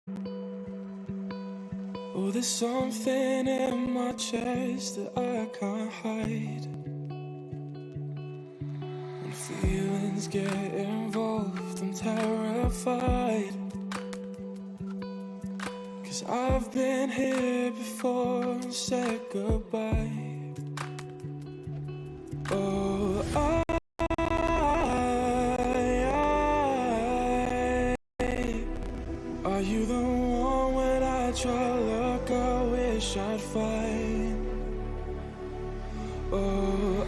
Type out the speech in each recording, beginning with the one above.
Oh, there's something in my chest that I can't hide. When feelings get involved, I'm terrified. 'Cause I've been here before and said goodbye. Oh, are you the one when I try to look, I wish I'd find? Oh,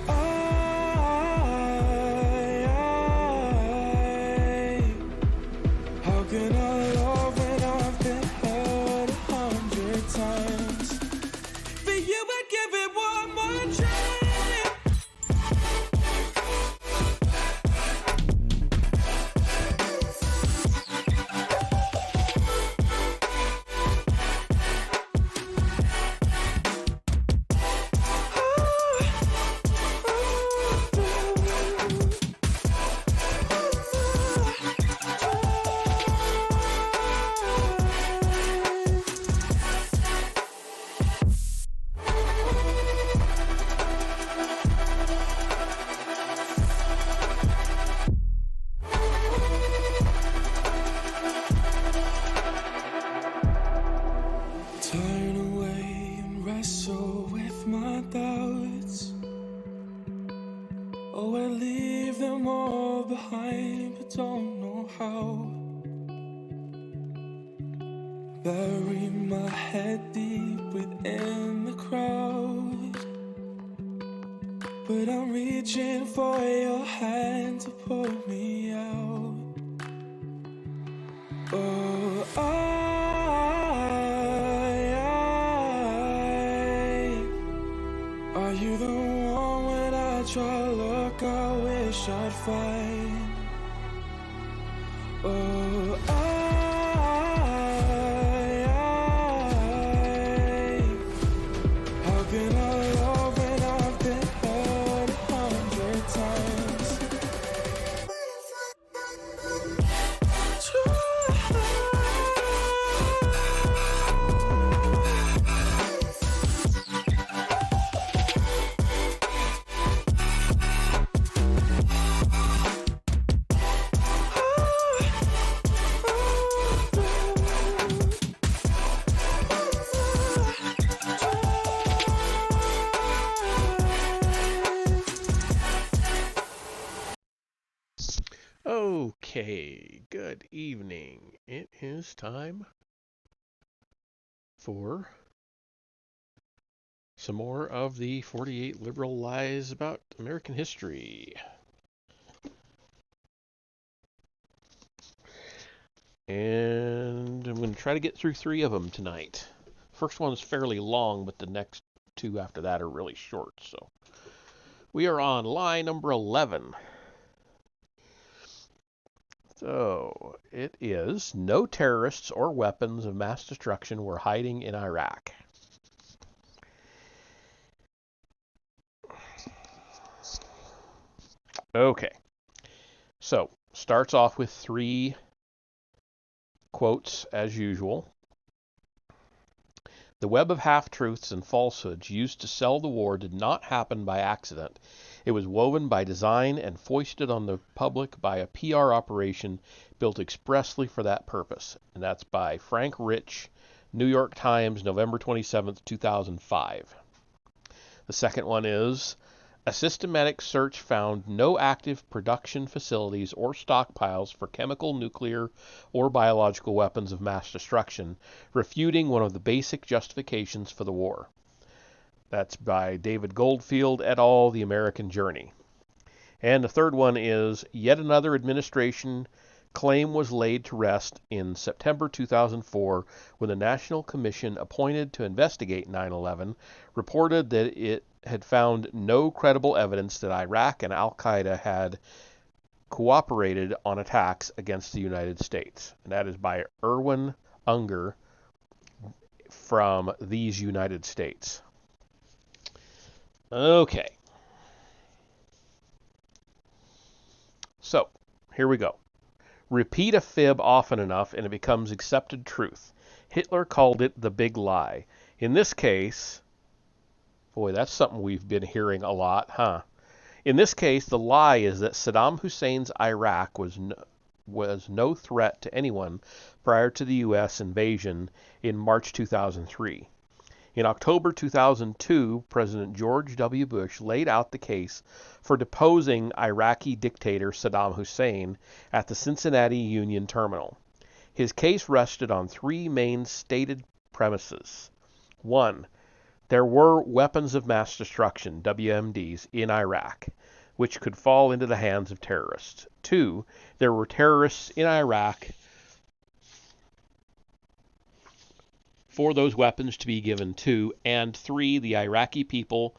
how can I love when I've been hurt 100 times? But you would give it one more try. Turn away and wrestle with my doubts. Oh, I leave them all behind, but don't know how. Bury my head deep within the crowd, but I'm reaching for your hand to pull me out. Oh, are you the one when I try to look, I wish I'd find? Oh, how can I love when I've been hurt 100 times? Okay, good evening. It is time for some more of the 48 liberal lies about American history. And I'm going to try to get through 3 of them tonight. First one is fairly long, but the next 2 after that are really short. So we are on lie number 11. So it is no terrorists or weapons of mass destruction were hiding in Iraq. Okay, so starts off with 3 quotes as usual. The web of half-truths and falsehoods used to sell the war did not happen by accident. It was woven by design and foisted on the public by a PR operation built expressly for that purpose. And that's by Frank Rich, New York Times, November 27th, 2005. The second one is, a systematic search found no active production facilities or stockpiles for chemical, nuclear, or biological weapons of mass destruction, refuting one of the basic justifications for the war. That's by David Goldfield et al., The American Journey. And the third one is, yet another administration claim was laid to rest in September 2004 when the National Commission appointed to investigate 9/11 reported that it had found no credible evidence that Iraq and Al-Qaeda had cooperated on attacks against the United States. And that is by Erwin Unger from These United States. Okay. So, here we go. Repeat a fib often enough and it becomes accepted truth. Hitler called it the big lie. In this case, boy, that's something we've been hearing a lot, huh? In this case, the lie is that Saddam Hussein's Iraq was no threat to anyone prior to the U.S. invasion in March 2003. In October 2002, President George W. Bush laid out the case for deposing Iraqi dictator Saddam Hussein at the Cincinnati Union Terminal. His case rested on three main stated premises. 1. There were weapons of mass destruction, WMDs, in Iraq, which could fall into the hands of terrorists. 2. There were terrorists in Iraq for those weapons to be given to, and 3, the Iraqi people,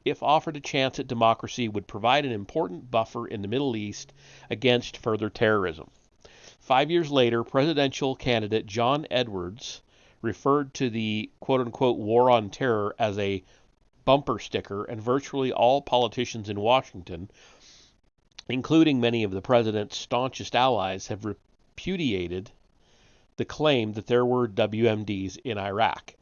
if offered a chance at democracy, would provide an important buffer in the Middle East against further terrorism. 5 years later, presidential candidate John Edwards referred to the quote-unquote war on terror as a bumper sticker, and virtually all politicians in Washington, including many of the president's staunchest allies, have repudiated the claim that there were WMDs in Iraq.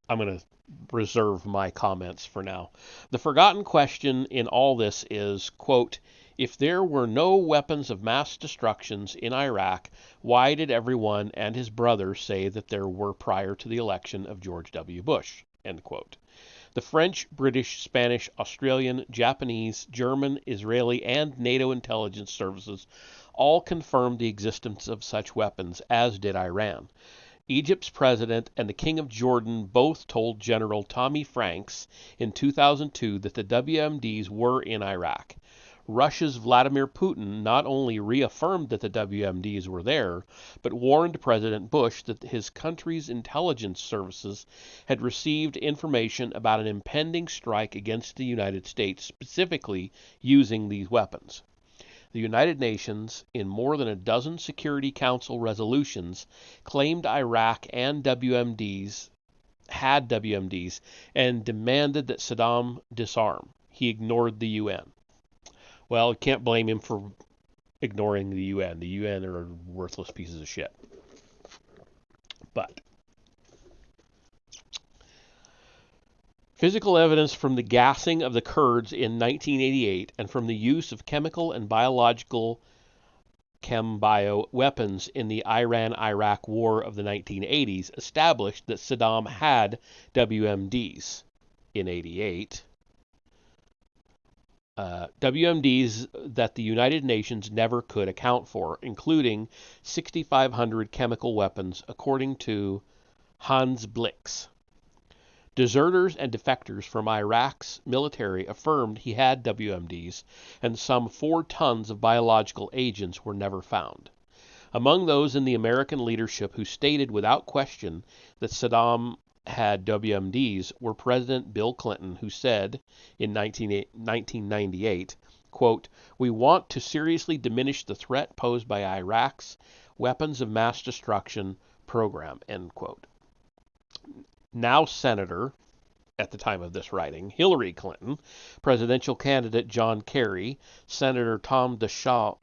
I'm going to reserve my comments for now. The forgotten question in all this is, quote, if there were no weapons of mass destructions in Iraq, why did everyone and his brother say that there were prior to the election of George W. Bush? End quote. The French, British, Spanish, Australian, Japanese, German, Israeli, and NATO intelligence services all confirmed the existence of such weapons, as did Iran. Egypt's president and the King of Jordan both told General Tommy Franks in 2002 that the WMDs were in Iraq. Russia's Vladimir Putin not only reaffirmed that the WMDs were there, but warned President Bush that his country's intelligence services had received information about an impending strike against the United States, specifically using these weapons. The United Nations, in more than a dozen Security Council resolutions, claimed Iraq and had WMDs and demanded that Saddam disarm. He ignored the UN. Well, can't blame him for ignoring the UN. The UN are worthless pieces of shit. But physical evidence from the gassing of the Kurds in 1988 and from the use of chemical and biological chem-bio weapons in the Iran-Iraq War of the 1980s established that Saddam had WMDs in 88. WMDs that the United Nations never could account for, including 6,500 chemical weapons, according to Hans Blix. Deserters and defectors from Iraq's military affirmed he had WMDs, and some 4 tons of biological agents were never found. Among those in the American leadership who stated without question that Saddam had WMDs were President Bill Clinton, who said in 1998, quote, we want to seriously diminish the threat posed by Iraq's weapons of mass destruction program, end quote. Now Senator, at the time of this writing, Hillary Clinton, presidential candidate John Kerry, Senator Tom Daschle,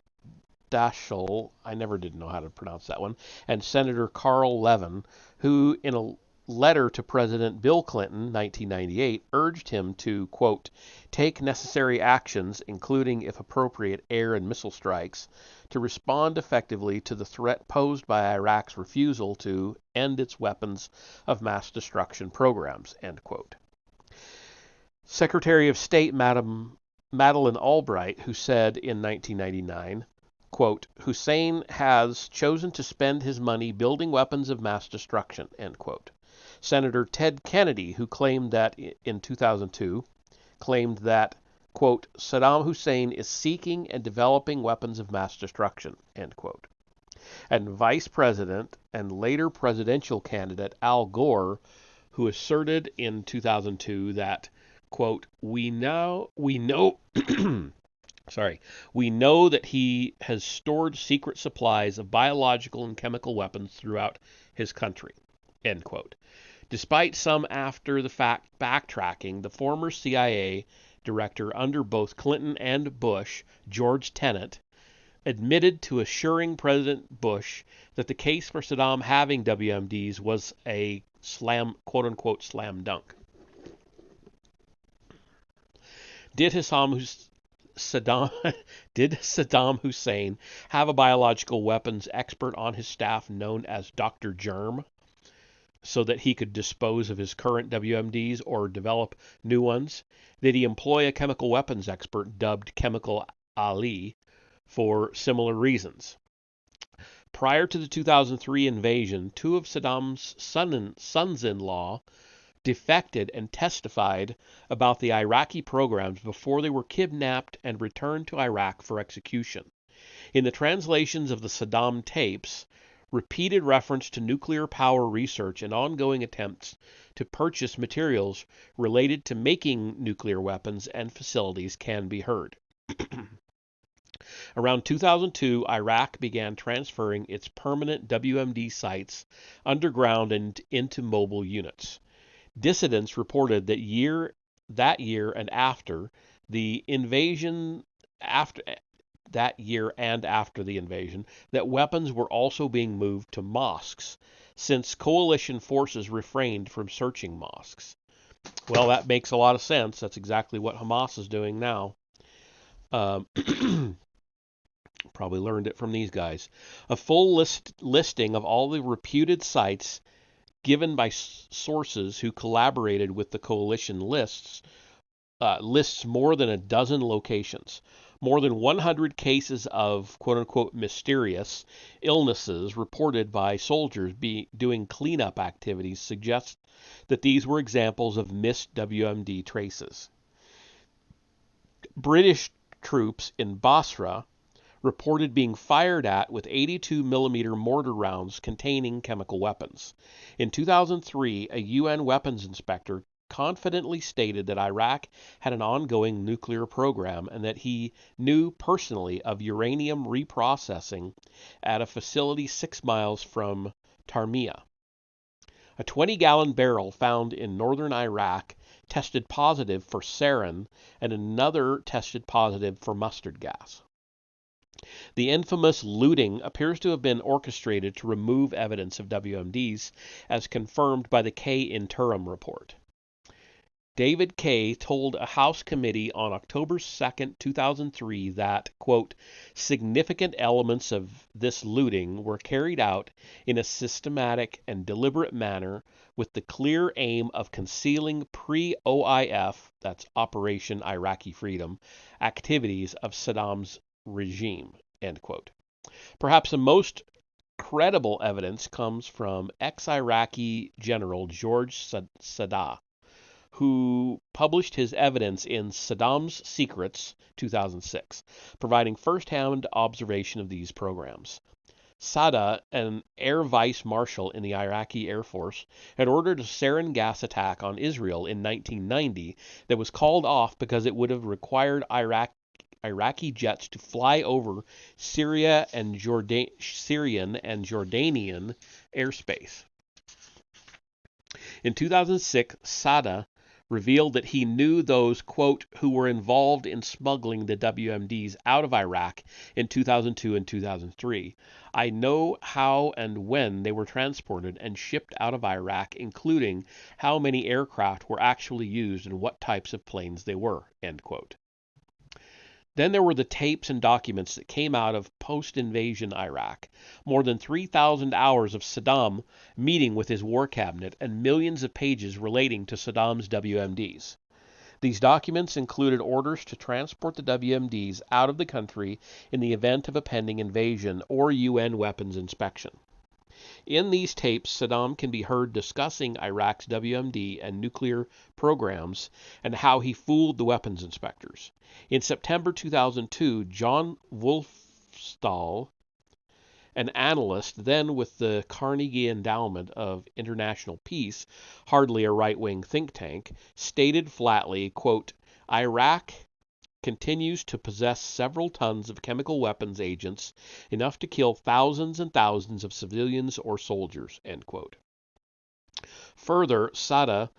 I never did know how to pronounce that one, and Senator Carl Levin, who in a letter to President Bill Clinton, 1998, urged him to, quote, take necessary actions, including, if appropriate, air and missile strikes, to respond effectively to the threat posed by Iraq's refusal to end its weapons of mass destruction programs, end quote. Secretary of State Madeleine Albright, who said in 1999, quote, Hussein has chosen to spend his money building weapons of mass destruction, end quote. Senator Ted Kennedy, who claimed that in 2002, claimed that, quote, Saddam Hussein is seeking and developing weapons of mass destruction, end quote. And Vice President and later presidential candidate Al Gore, who asserted in 2002 that, quote, we know that he has stored secret supplies of biological and chemical weapons throughout his country, end quote. Despite some after-the-fact backtracking, the former CIA director under both Clinton and Bush, George Tenet, admitted to assuring President Bush that the case for Saddam having WMDs was a quote-unquote slam dunk. Did Saddam Hussein have a biological weapons expert on his staff known as Dr. Germ so that he could dispose of his current WMDs or develop new ones? Did he employ a chemical weapons expert dubbed Chemical Ali for similar reasons? Prior to the 2003 invasion, two of Saddam's sons-in-law defected and testified about the Iraqi programs before they were kidnapped and returned to Iraq for execution. In the translations of the Saddam tapes, repeated reference to nuclear power research and ongoing attempts to purchase materials related to making nuclear weapons and facilities can be heard. Around 2002, Iraq began transferring its permanent WMD sites underground and into mobile units. Dissidents reported that year and after the invasion, that weapons were also being moved to mosques, since coalition forces refrained from searching mosques. Well, that makes a lot of sense. That's exactly what Hamas is doing now. Probably learned it from these guys. A full listing of all the reputed sites given by sources who collaborated with the coalition lists more than a dozen locations. More than 100 cases of quote-unquote mysterious illnesses reported by soldiers doing cleanup activities suggest that these were examples of missed WMD traces. British troops in Basra reported being fired at with 82mm mortar rounds containing chemical weapons. In 2003, a UN weapons inspector confidently stated that Iraq had an ongoing nuclear program and that he knew personally of uranium reprocessing at a facility 6 miles from Taimyr. A 20-gallon barrel found in northern Iraq tested positive for sarin, and another tested positive for mustard gas. The infamous looting appears to have been orchestrated to remove evidence of WMDs, as confirmed by the Kay interim report. David Kay told a House committee on October 2, 2003 that, quote, significant elements of this looting were carried out in a systematic and deliberate manner with the clear aim of concealing pre-OIF, that's Operation Iraqi Freedom, activities of Saddam's regime, end quote. Perhaps the most credible evidence comes from ex-Iraqi General George Sadah, who published his evidence in Saddam's Secrets, 2006, providing first-hand observation of these programs. Sadah, an air vice marshal in the Iraqi Air Force, had ordered a sarin gas attack on Israel in 1990 that was called off because it would have required Iraqi jets to fly over Syrian and Jordanian airspace. In 2006, Sadah revealed that he knew those, quote, who were involved in smuggling the WMDs out of Iraq in 2002 and 2003. I know how and when they were transported and shipped out of Iraq, including how many aircraft were actually used and what types of planes they were, end quote. Then there were the tapes and documents that came out of post-invasion Iraq. More than 3,000 hours of Saddam meeting with his war cabinet and millions of pages relating to Saddam's WMDs. These documents included orders to transport the WMDs out of the country in the event of a pending invasion or UN weapons inspection. In these tapes, Saddam can be heard discussing Iraq's WMD and nuclear programs and how he fooled the weapons inspectors. In September 2002, John Wolfstall, an analyst then with the Carnegie Endowment of International Peace, hardly a right-wing think tank, stated flatly, quote, Iraq continues to possess several tons of chemical weapons agents, enough to kill thousands and thousands of civilians or soldiers, end quote. Further, Sadah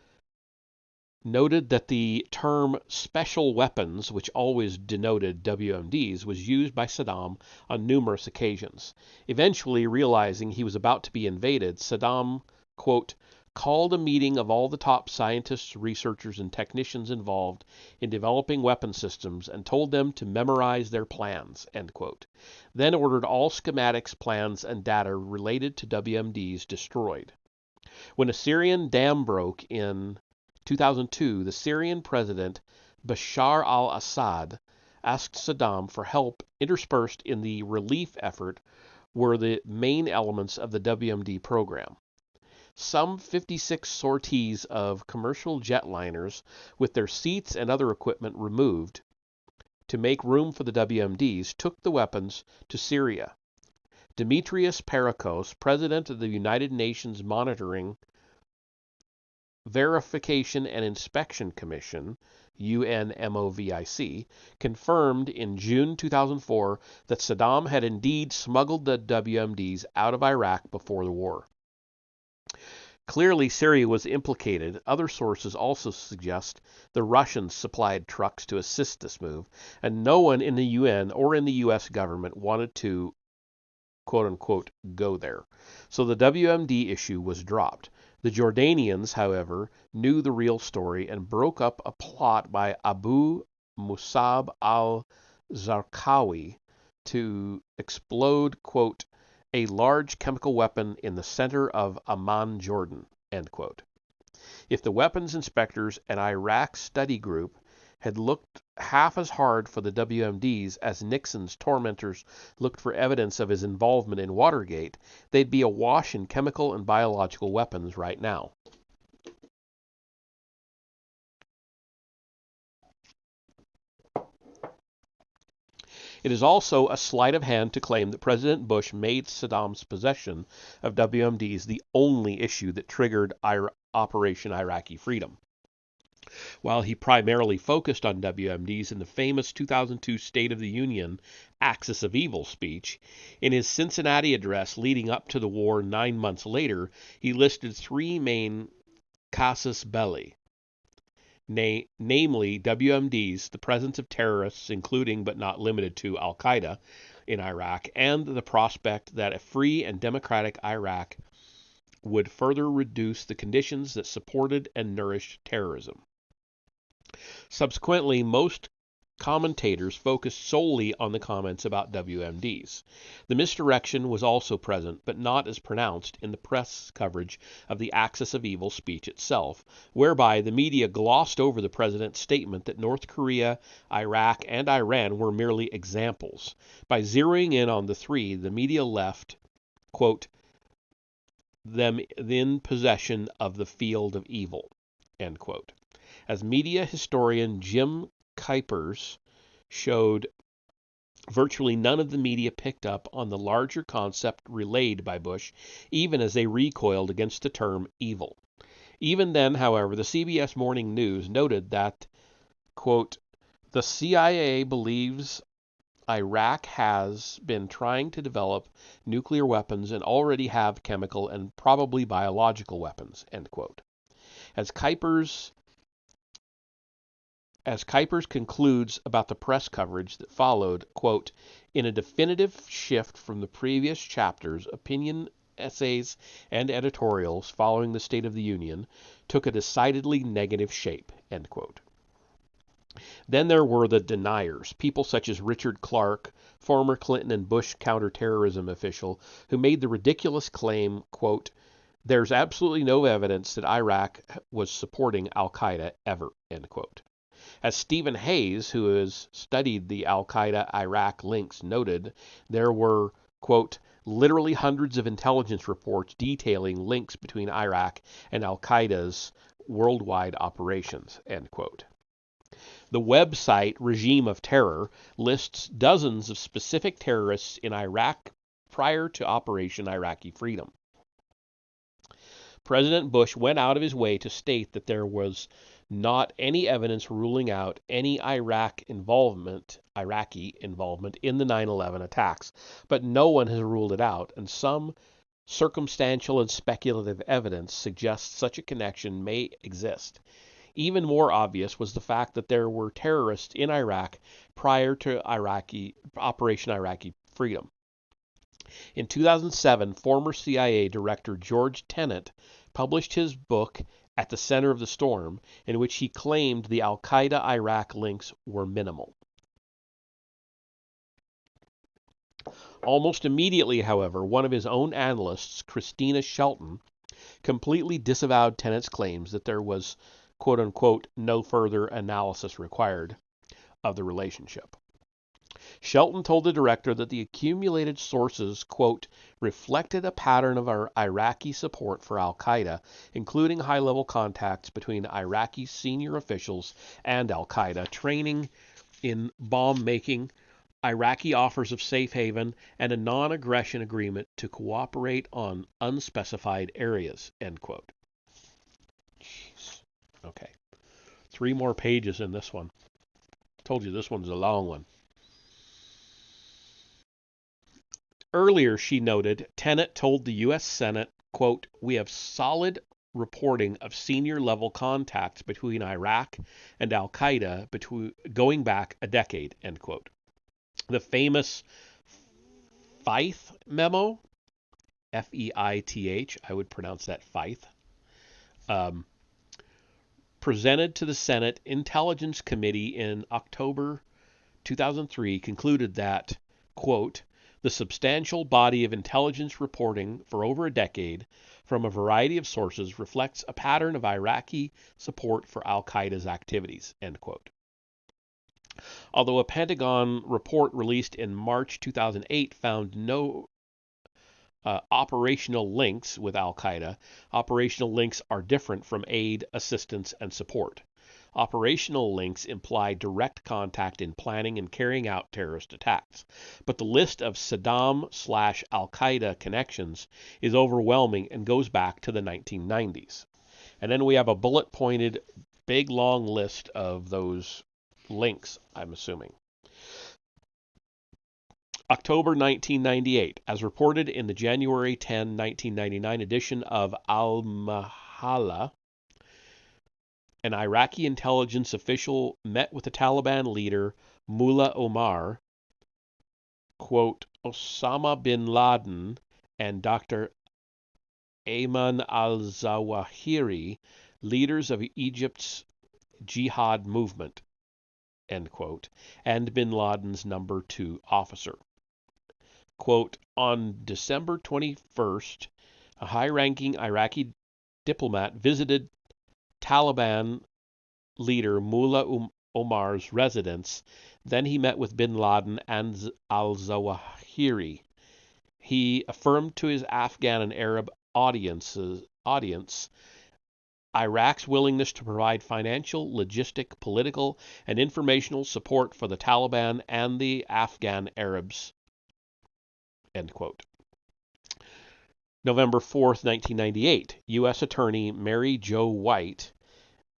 noted that the term special weapons, which always denoted WMDs, was used by Saddam on numerous occasions. Eventually, realizing he was about to be invaded, Saddam, quote, called a meeting of all the top scientists, researchers, and technicians involved in developing weapon systems and told them to memorize their plans, end quote. Then ordered all schematics, plans, and data related to WMDs destroyed. When a Syrian dam broke in 2002, the Syrian president Bashar al-Assad asked Saddam for help. Interspersed in the relief effort were the main elements of the WMD program. Some 56 sorties of commercial jetliners with their seats and other equipment removed to make room for the WMDs took the weapons to Syria. Demetrios Parakos, president of the United Nations Monitoring, Verification and Inspection Commission, UNMOVIC, confirmed in June 2004 that Saddam had indeed smuggled the WMDs out of Iraq before the war. Clearly, Syria was implicated. Other sources also suggest the Russians supplied trucks to assist this move, and no one in the UN or in the U.S. government wanted to, quote-unquote, go there. So the WMD issue was dropped. The Jordanians, however, knew the real story and broke up a plot by Abu Musab al-Zarqawi to explode, quote, a large chemical weapon in the center of Amman, Jordan, end quote. If the weapons inspectors and Iraq study group had looked half as hard for the WMDs as Nixon's tormentors looked for evidence of his involvement in Watergate, they'd be awash in chemical and biological weapons right now. It is also a sleight of hand to claim that President Bush made Saddam's possession of WMDs the only issue that triggered Operation Iraqi Freedom. While he primarily focused on WMDs in the famous 2002 State of the Union Axis of Evil speech, in his Cincinnati address leading up to the war 9 months later, he listed three main casus belli, namely WMDs, the presence of terrorists, including but not limited to Al-Qaeda in Iraq, and the prospect that a free and democratic Iraq would further reduce the conditions that supported and nourished terrorism. Subsequently, most commentators focused solely on the comments about WMDs. The misdirection was also present, but not as pronounced in the press coverage of the Axis of Evil speech itself, whereby the media glossed over the president's statement that North Korea, Iraq, and Iran were merely examples. By zeroing in on the three, the media left, quote, them in possession of the field of evil, end quote. As media historian Jim Kuipers showed, virtually none of the media picked up on the larger concept relayed by Bush, even as they recoiled against the term evil. Even then, however, the CBS Morning News noted that, quote, the CIA believes Iraq has been trying to develop nuclear weapons and already have chemical and probably biological weapons, end quote. As Kuipers concludes about the press coverage that followed, quote, in a definitive shift from the previous chapters, opinion essays and editorials following the State of the Union took a decidedly negative shape, end quote. Then there were the deniers, people such as Richard Clarke, former Clinton and Bush counterterrorism official, who made the ridiculous claim, quote, there's absolutely no evidence that Iraq was supporting al-Qaeda ever, end quote. As Stephen Hayes, who has studied the al-Qaeda Iraq links, noted, there were, quote, literally hundreds of intelligence reports detailing links between Iraq and al-Qaeda's worldwide operations, end quote. The website Regime of Terror lists dozens of specific terrorists in Iraq prior to Operation Iraqi Freedom. President Bush went out of his way to state that there was not any evidence ruling out any Iraqi involvement in the 9/11 attacks, but no one has ruled it out, and some circumstantial and speculative evidence suggests such a connection may exist. Even more obvious was the fact that there were terrorists in Iraq prior to Operation Iraqi Freedom. In 2007, former CIA Director George Tenet published his book At the Center of the Storm, in which he claimed the al-Qaeda Iraq links were minimal. Almost immediately, however, one of his own analysts, Christina Shelton, completely disavowed Tenet's claims that there was, quote-unquote, no further analysis required of the relationship. Shelton told the director that the accumulated sources, quote, reflected a pattern of our Iraqi support for al-Qaeda, including high-level contacts between Iraqi senior officials and al-Qaeda, training in bomb-making, Iraqi offers of safe haven, and a non-aggression agreement to cooperate on unspecified areas, end quote. Jeez. Okay. 3 more pages in this one. Told you this one's a long one. Earlier, she noted, Tenet told the U.S. Senate, quote, we have solid reporting of senior-level contacts between Iraq and al-Qaeda going back a decade, end quote. The famous Feith memo, F-E-I-T-H, I would pronounce that Feith, presented to the Senate Intelligence Committee in October 2003, concluded that, quote, the substantial body of intelligence reporting for over a decade from a variety of sources reflects a pattern of Iraqi support for al-Qaeda's activities, end quote. Although a Pentagon report released in March 2008 found no operational links with al-Qaeda, operational links are different from aid, assistance, and support. Operational links imply direct contact in planning and carrying out terrorist attacks. But the list of Saddam/al-Qaeda connections is overwhelming and goes back to the 1990s. And then we have a bullet-pointed, big, long list of those links, I'm assuming. October 1998, as reported in the January 10, 1999 edition of Al-Mahala, an Iraqi intelligence official met with the Taliban leader Mullah Omar, quote, Osama bin Laden and Dr. Ayman al-Zawahiri, leaders of Egypt's jihad movement, end quote, and bin Laden's number 2 officer. Quote, on December 21st, a high-ranking Iraqi diplomat visited Taliban leader Mullah Omar's residence. Then he met with bin Laden and al-Zawahiri. He affirmed to his Afghan and Arab audience Iraq's willingness to provide financial, logistic, political, and informational support for the Taliban and the Afghan Arabs, end quote. November 4th, 1998, U.S. Attorney Mary Jo White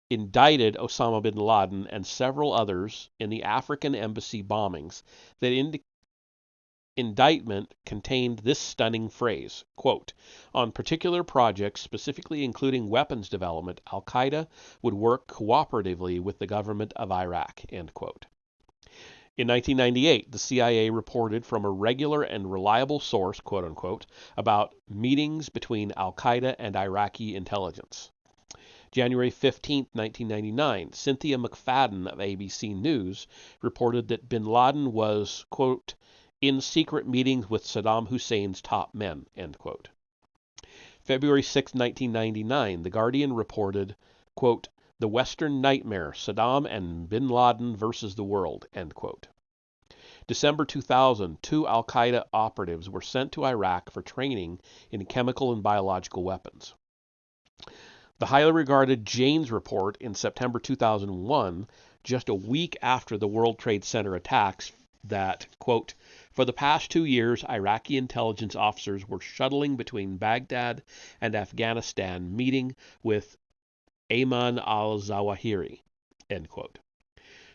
indicted Osama bin Laden and several others in the African embassy bombings. That indictment contained this stunning phrase, quote, on particular projects, specifically including weapons development, al-Qaeda would work cooperatively with the government of Iraq, end quote. In 1998, the CIA reported from a regular and reliable source, quote-unquote, about meetings between al-Qaeda and Iraqi intelligence. January 15, 1999, Cynthia McFadden of ABC News reported that bin Laden was, quote, in secret meetings with Saddam Hussein's top men, end quote. February 6, 1999, The Guardian reported, quote, the Western Nightmare, Saddam and bin Laden versus the world, end quote. December 2000, 2 al-Qaeda operatives were sent to Iraq for training in chemical and biological weapons. The highly regarded Janes Report in September 2001, just a week after the World Trade Center attacks, that, quote, for the past 2 years, Iraqi intelligence officers were shuttling between Baghdad and Afghanistan, meeting with Ayman al-Zawahiri, end quote.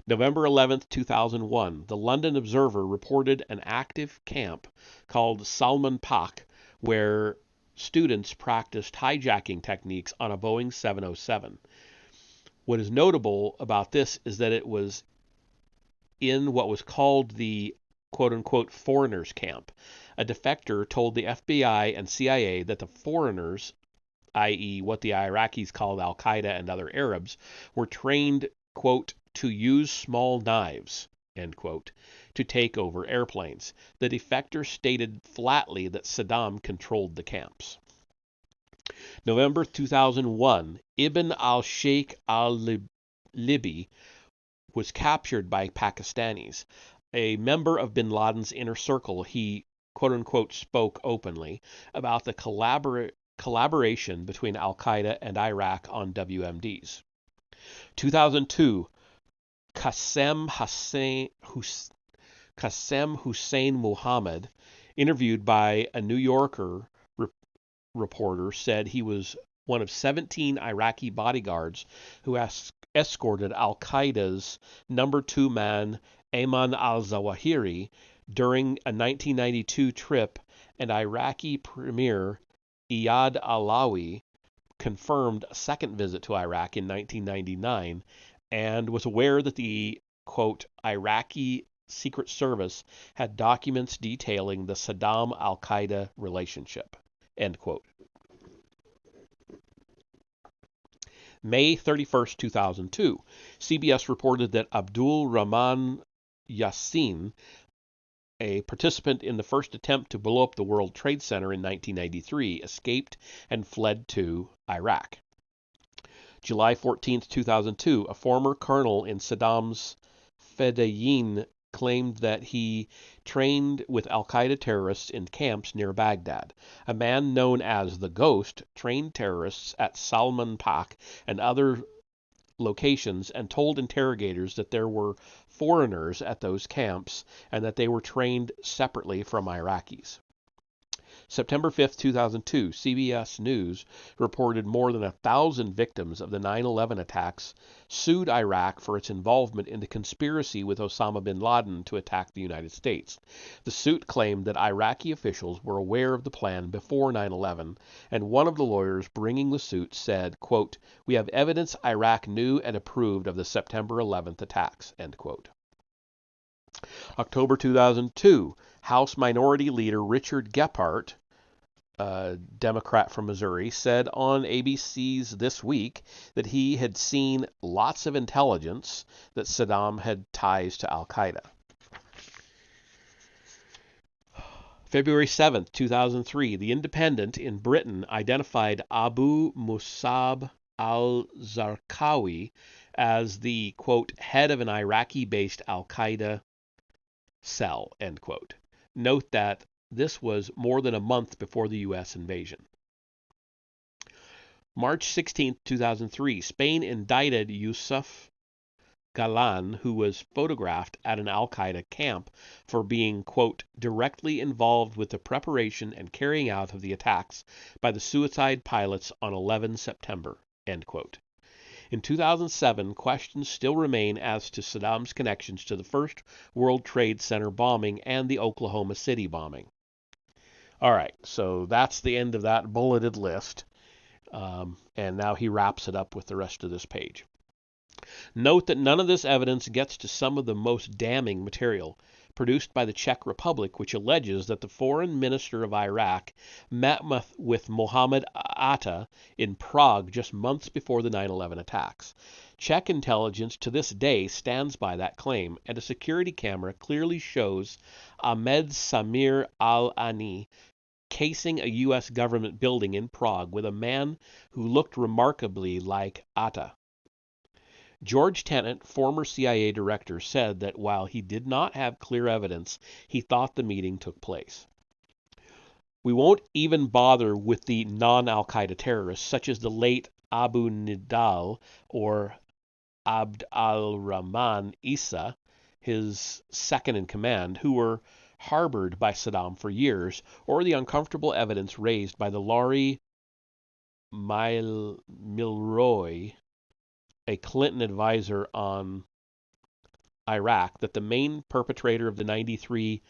November 11, 2001, the London Observer reported an active camp called Salman Pak, where students practiced hijacking techniques on a Boeing 707. What is notable about this is that it was in what was called the quote-unquote foreigners camp. A defector told the FBI and CIA that the foreigners, i.e. what the Iraqis called Al-Qaeda and other Arabs, were trained, quote, to use small knives, end quote, to take over airplanes. The defector stated flatly that Saddam controlled the camps. November 2001, Ibn al-Sheikh al-Libi was captured by Pakistanis. A member of bin Laden's inner circle, he quote-unquote spoke openly about the collaboration between Al-Qaeda and Iraq on WMDs. 2002, Qasem Hussein Muhammad, interviewed by a New Yorker reporter, said he was one of 17 Iraqi bodyguards who escorted Al-Qaeda's number 2 man, Ayman al-Zawahiri, during a 1992 trip, and Iraqi Premier Iyad Alawi confirmed a second visit to Iraq in 1999 and was aware that the, quote, Iraqi Secret Service had documents detailing the Saddam al-Qaeda relationship, end quote. May 31, 2002, CBS reported that Abdul Rahman Yassin, a participant in the first attempt to blow up the World Trade Center in 1993, escaped and fled to Iraq. July 14, 2002, a former colonel in Saddam's Fedayeen claimed that he trained with al-Qaeda terrorists in camps near Baghdad. A man known as the Ghost trained terrorists at Salman Pak and other locations and told interrogators that there were foreigners at those camps and that they were trained separately from Iraqis. September 5, 2002, CBS News reported more than 1,000 victims of the 9/11 attacks sued Iraq for its involvement in the conspiracy with Osama bin Laden to attack the United States. The suit claimed that Iraqi officials were aware of the plan before 9/11, and one of the lawyers bringing the suit said, quote, "We have evidence Iraq knew and approved of the September 11th attacks," end quote. October 2002, House Minority Leader Richard Gephardt, a Democrat from Missouri, said on ABC's This Week that he had seen lots of intelligence that Saddam had ties to Al-Qaeda. February 7, 2003, The Independent in Britain identified Abu Musab al-Zarqawi as the, quote, head of an Iraqi-based Al-Qaeda cell, end quote. Note that this was more than a month before the U.S. invasion. March 16, 2003, Spain indicted Yusuf Galan, who was photographed at an al-Qaeda camp, for being, quote, directly involved with the preparation and carrying out of the attacks by the suicide pilots on 11 September, end quote. In 2007, questions still remain as to Saddam's connections to the first World Trade Center bombing and the Oklahoma City bombing. All right, so that's the end of that bulleted list, and now he wraps it up with the rest of this page. Note that none of this evidence gets to some of the most damning material produced by the Czech Republic, which alleges that the foreign minister of Iraq met with Mohammed Atta in Prague just months before the 9/11 attacks. Czech intelligence to this day stands by that claim, and a security camera clearly shows Ahmed Samir al-Ani casing a U.S. government building in Prague with a man who looked remarkably like Atta. George Tenet, former CIA director, said that while he did not have clear evidence, he thought the meeting took place. We won't even bother with the non-Al-Qaeda terrorists, such as the late Abu Nidal or Abd al-Rahman Isa, his second in command, who were harbored by Saddam for years, or the uncomfortable evidence raised by the Laurie Milroy, a Clinton advisor on Iraq, that the main perpetrator of the 93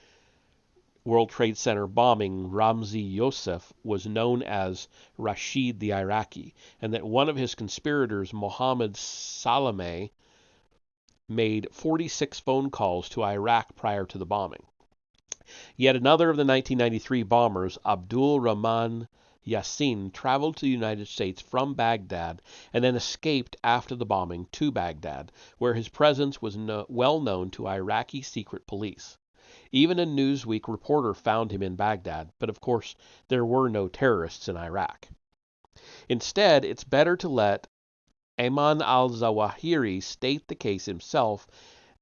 World Trade Center bombing, Ramzi Youssef was known as Rashid the Iraqi, and that one of his conspirators, Mohammed Salameh, made 46 phone calls to Iraq prior to the bombing. Yet another of the 1993 bombers, Abdul Rahman Yassin, traveled to the United States from Baghdad and then escaped after the bombing to Baghdad, where his presence was well known to Iraqi secret police. Even a Newsweek reporter found him in Baghdad, but of course there were no terrorists in Iraq. Instead, it's better to let Ayman al-Zawahiri state the case himself,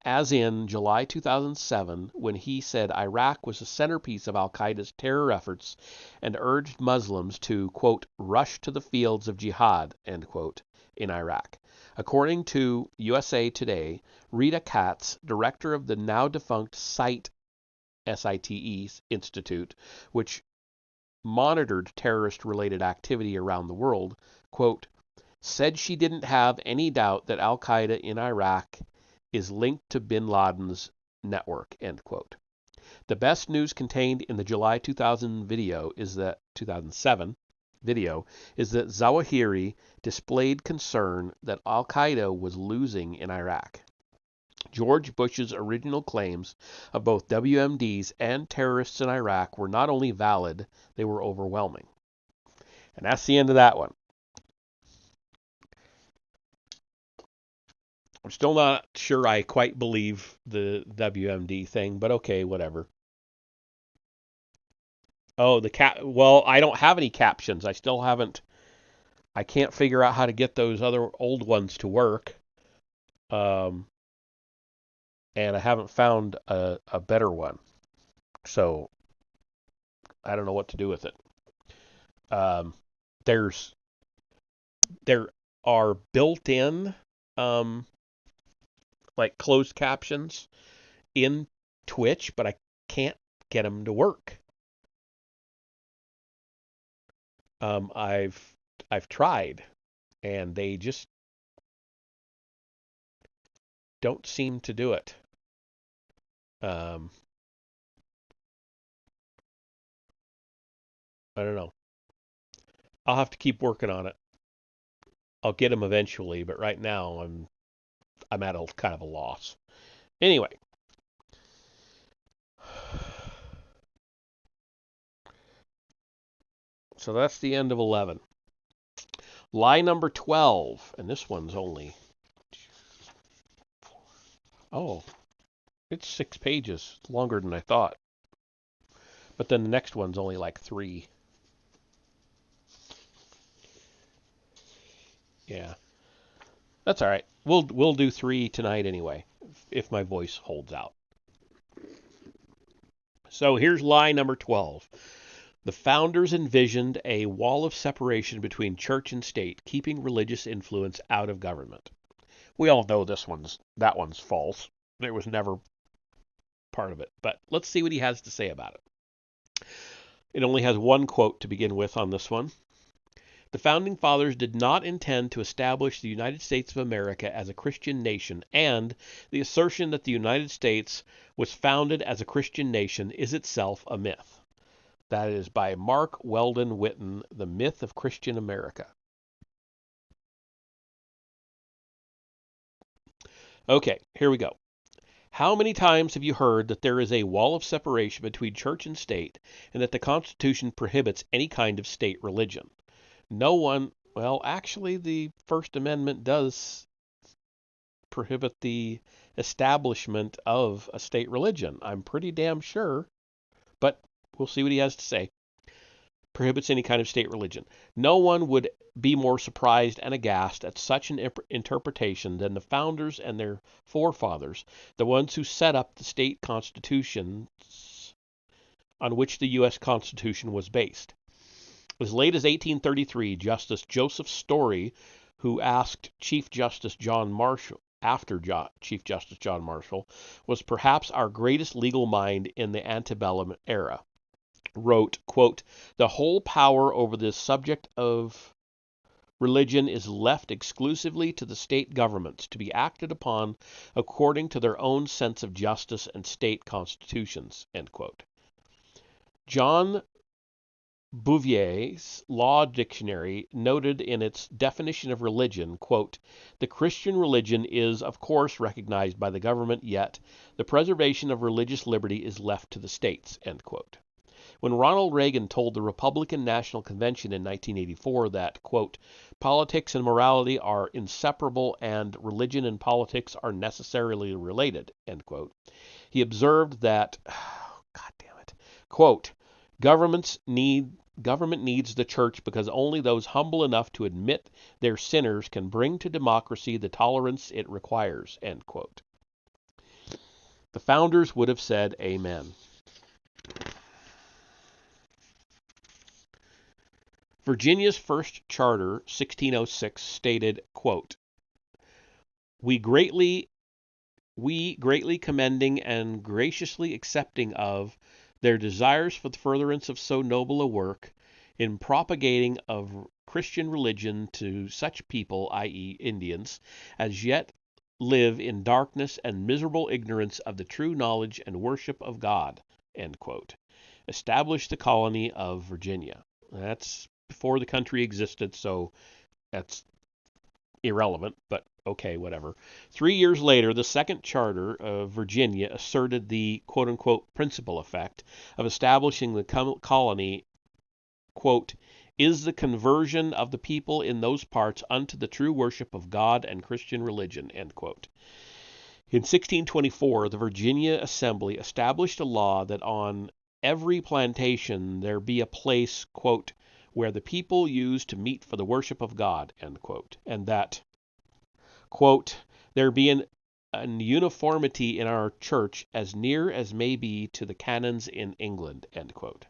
as in July 2007 when he said Iraq was the centerpiece of al-Qaeda's terror efforts and urged Muslims to, quote, rush to the fields of jihad, end quote, in Iraq. According to USA Today, Rita Katz, director of the now-defunct SITE Institute, which monitored terrorist-related activity around the world, quote, said she didn't have any doubt that al-Qaeda in Iraq is linked to bin Laden's network, end quote. The best news contained in the July 2007 video is that Zawahiri displayed concern that al-Qaeda was losing in Iraq. George Bush's original claims of both WMDs and terrorists in Iraq were not only valid, they were overwhelming. And that's the end of that one. I'm still not sure I quite believe the WMD thing, but okay, whatever. Oh, well, I don't have any captions. I can't figure out how to get those other old ones to work. And I haven't found a better one. So I don't know what to do with it. There are built-in like closed captions in Twitch, but I can't get them to work. I've tried, and they just don't seem to do it. I don't know. I'll have to keep working on it. I'll get them eventually, but right now I'm at a kind of a loss. Anyway. So that's the end of 11. Lie number 12, and this one's only... Oh, it's 6 pages. It's longer than I thought. But then the next one's only like 3. Yeah. That's all right. We'll do 3 tonight anyway, if my voice holds out. So here's lie number 12. The founders envisioned a wall of separation between church and state, keeping religious influence out of government. We all know that one's false. It was never part of it. But let's see what he has to say about it. It only has one quote to begin with on this one. The Founding Fathers did not intend to establish the United States of America as a Christian nation, and the assertion that the United States was founded as a Christian nation is itself a myth. That is by Mark Weldon Witten, The Myth of Christian America. Okay, here we go. How many times have you heard that there is a wall of separation between church and state, and that the Constitution prohibits any kind of state religion? No one, well, actually, the First Amendment does prohibit the establishment of a state religion. I'm pretty damn sure, but we'll see what he has to say. Prohibits any kind of state religion. No one would be more surprised and aghast at such an interpretation than the founders and their forefathers, the ones who set up the state constitutions on which the U.S. Constitution was based. As late as 1833, Justice Joseph Story, who asked Chief Justice John Marshall, Chief Justice John Marshall, was perhaps our greatest legal mind in the antebellum era, wrote, quote, the whole power over this subject of religion is left exclusively to the state governments to be acted upon according to their own sense of justice and state constitutions, end quote. John Bouvier's Law Dictionary noted in its definition of religion, quote, "The Christian religion is, of course, recognized by the government, yet the preservation of religious liberty is left to the states," end quote. When Ronald Reagan told the Republican National Convention in 1984 that, quote, "Politics and morality are inseparable and religion and politics are necessarily related," end quote, he observed that, God damn it, quote, Government needs the church because only those humble enough to admit their sinners can bring to democracy the tolerance it requires," end quote. The founders would have said amen. Virginia's first charter, 1606, stated, quote, We greatly commending and graciously accepting of their desires for the furtherance of so noble a work, in propagating of Christian religion to such people, i.e., Indians, as yet live in darkness and miserable ignorance of the true knowledge and worship of God," end quote, established the colony of Virginia. That's before the country existed, so that's irrelevant, but okay, whatever. 3 years later, the second charter of Virginia asserted the quote-unquote principal effect of establishing the colony, quote, "is the conversion of the people in those parts unto the true worship of God and Christian religion," end quote. In 1624, the Virginia Assembly established a law that on every plantation there be a place, quote, "where the people use to meet for the worship of God," end quote, and that, quote, "there be an uniformity in our church as near as may be to the canons in England," end quote.